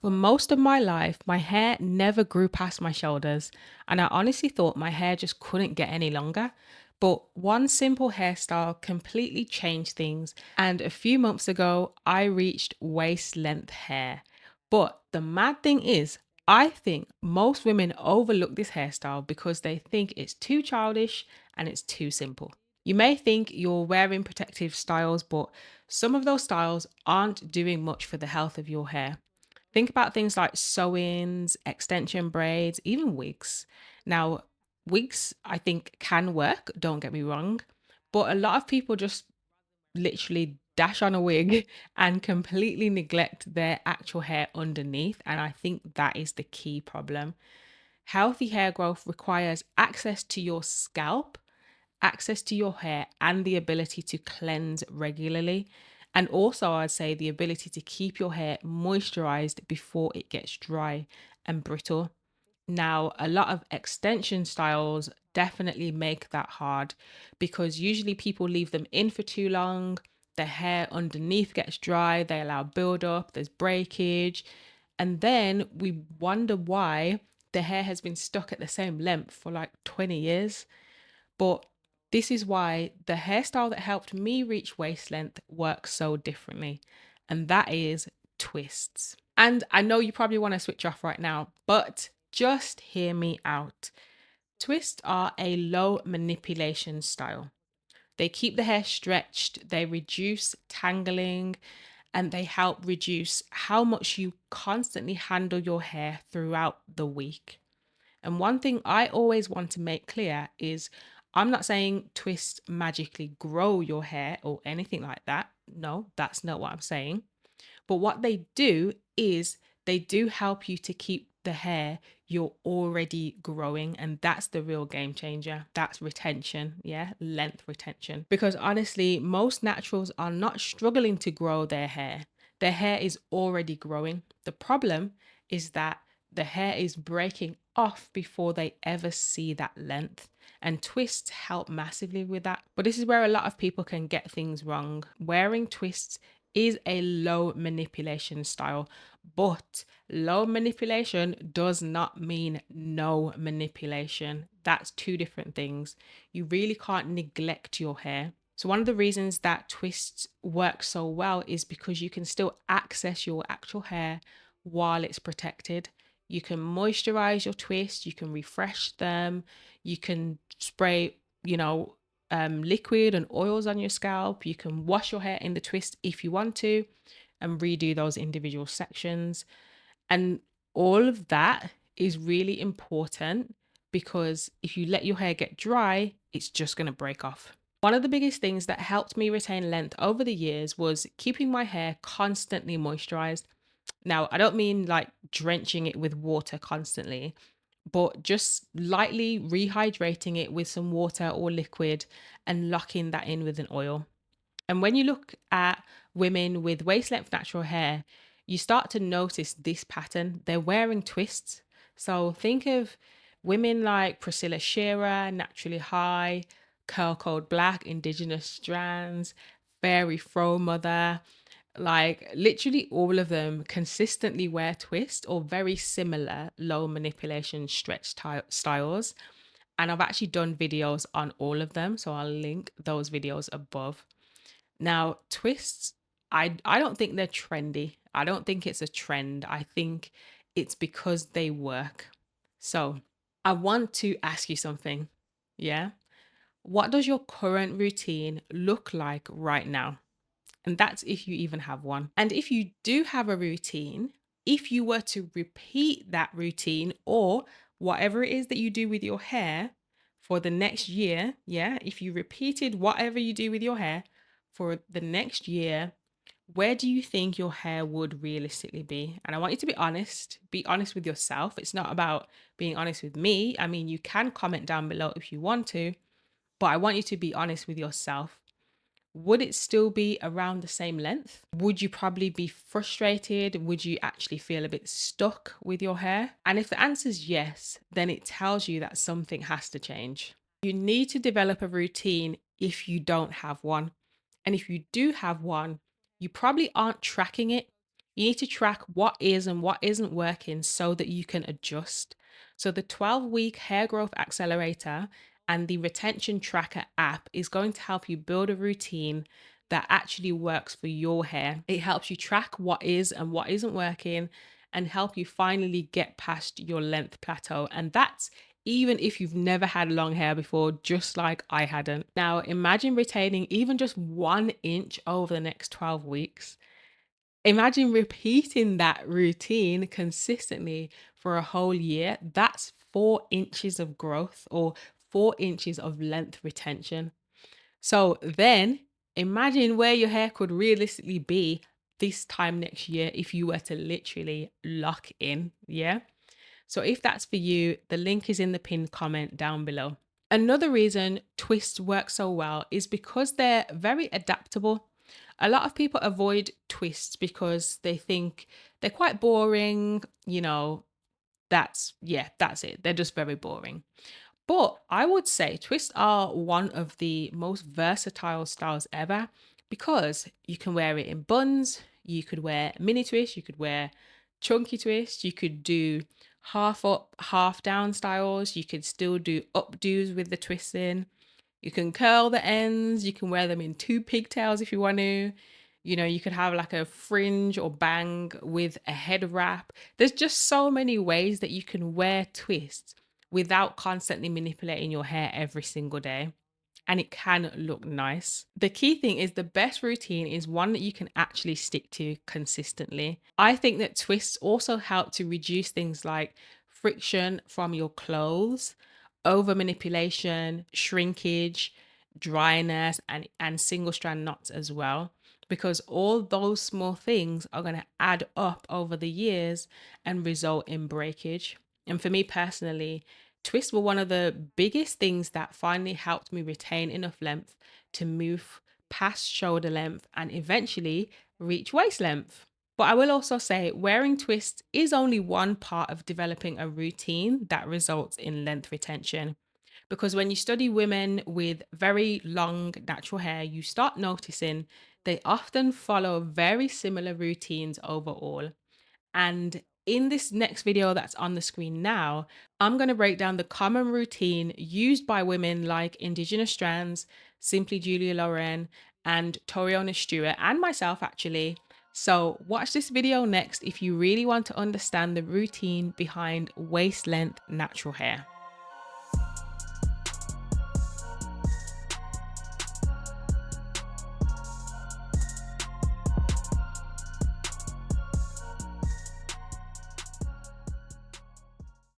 For most of my life, my hair never grew past my shoulders, and I honestly thought my hair just couldn't get any longer. But one simple hairstyle completely changed things, and a few months ago, I reached waist length hair. But the mad thing is, I think most women overlook this hairstyle because they think it's too childish and it's too simple. You may think you're wearing protective styles, but some of those styles aren't doing much for the health of your hair. Think about things like sew-ins, extension braids, even wigs. Now, wigs I think can work, don't get me wrong, but a lot of people just literally dash on a wig and completely neglect their actual hair underneath. And I think that is the key problem. Healthy hair growth requires access to your scalp, access to your hair, and the ability to cleanse regularly. And also, I'd say the ability to keep your hair moisturized before it gets dry and brittle. Now, a lot of extension styles definitely make that hard because usually people leave them in for too long. The hair underneath gets dry, they allow buildup, there's breakage, and then we wonder why the hair has been stuck at the same length for like 20 years. But this is why the hairstyle that helped me reach waist length works so differently, and that is twists. And I know you probably want to switch off right now, but just hear me out. Twists are a low manipulation style. They keep the hair stretched, they reduce tangling, and they help reduce how much you constantly handle your hair throughout the week. And one thing I always want to make clear is I'm not saying twists magically grow your hair or anything like that. No, that's not what I'm saying. But what they do is they do help you to keep the hair you're already growing. And that's the real game changer. That's retention. Yeah. Length retention. Because honestly, most naturals are not struggling to grow their hair. Their hair is already growing. The problem is that the hair is breaking off before they ever see that length. And twists help massively with that. But this is where a lot of people can get things wrong. Wearing twists is a low manipulation style, but low manipulation does not mean no manipulation. That's two different things. You really can't neglect your hair. So, one of the reasons that twists work so well is because you can still access your actual hair while it's protected. You can moisturize your twists, you can refresh them, you can spray, liquid and oils on your scalp. You can wash your hair in the twist if you want to and redo those individual sections. And all of that is really important because if you let your hair get dry, it's just going to break off. One of the biggest things that helped me retain length over the years was keeping my hair constantly moisturized. Now, I don't mean like drenching it with water constantly, but just lightly rehydrating it with some water or liquid and locking that in with an oil. And when you look at women with waist length natural hair, you start to notice this pattern. They're wearing twists. So think of women like Priscilla Shearer, Naturally High, Curl Code Black, Indigenous Strands, Fairy Fro Mother. Like literally all of them consistently wear twist or very similar low manipulation stretch styles. And I've actually done videos on all of them. So I'll link those videos above. Now, twists, I don't think they're trendy. I don't think it's a trend. I think it's because they work. So I want to ask you something. Yeah. What does your current routine look like right now? And that's if you even have one. And if you do have a routine, if you were to repeat that routine or whatever it is that you do with your hair for the next year, yeah, if you repeated whatever you do with your hair for the next year, where do you think your hair would realistically be? And I want you to be honest with yourself. It's not about being honest with me. I mean, you can comment down below if you want to, but I want you to be honest with yourself. Would it still be around the same length? Would you probably be frustrated? Would you actually feel a bit stuck with your hair? And if the answer is yes, then it tells you that something has to change. You need to develop a routine if you don't have one. And if you do have one, you probably aren't tracking it. You need to track what is and what isn't working so that you can adjust. So, the 12-week hair growth accelerator and the retention tracker app is going to help you build a routine that actually works for your hair. It helps you track what is and what isn't working and help you finally get past your length plateau. And that's even if you've never had long hair before, just like I hadn't. Now, imagine retaining even just 1 inch over the next 12 weeks. Imagine repeating that routine consistently for a whole year. That's 4 inches of growth or 4 inches of length retention. So then imagine where your hair could realistically be this time next year if you were to literally lock in. Yeah. So if that's for you, the link is in the pinned comment down below. Another reason twists work so well is because they're very adaptable. A lot of people avoid twists because they think they're quite boring, that's it. They're just very boring. But I would say twists are one of the most versatile styles ever because you can wear it in buns, you could wear mini twists, you could wear chunky twists, you could do half up, half down styles, you could still do updos with the twists in. You can curl the ends, you can wear them in two pigtails if you want to. You could have like a fringe or bang with a head wrap. There's just so many ways that you can wear twists without constantly manipulating your hair every single day. And it can look nice. The key thing is the best routine is one that you can actually stick to consistently. I think that twists also help to reduce things like friction from your clothes, over manipulation, shrinkage, dryness, and single strand knots as well. Because all those small things are going to add up over the years and result in breakage. And for me personally, twists were one of the biggest things that finally helped me retain enough length to move past shoulder length and eventually reach waist length. But I will also say wearing twists is only one part of developing a routine that results in length retention. Because when you study women with very long natural hair, you start noticing they often follow very similar routines overall. And in this next video that's on the screen now, I'm going to break down the common routine used by women like Indigenous Strands, Simply Julia Lauren, and Toriona Stewart, and myself actually. So watch this video next if you really want to understand the routine behind waist length natural hair.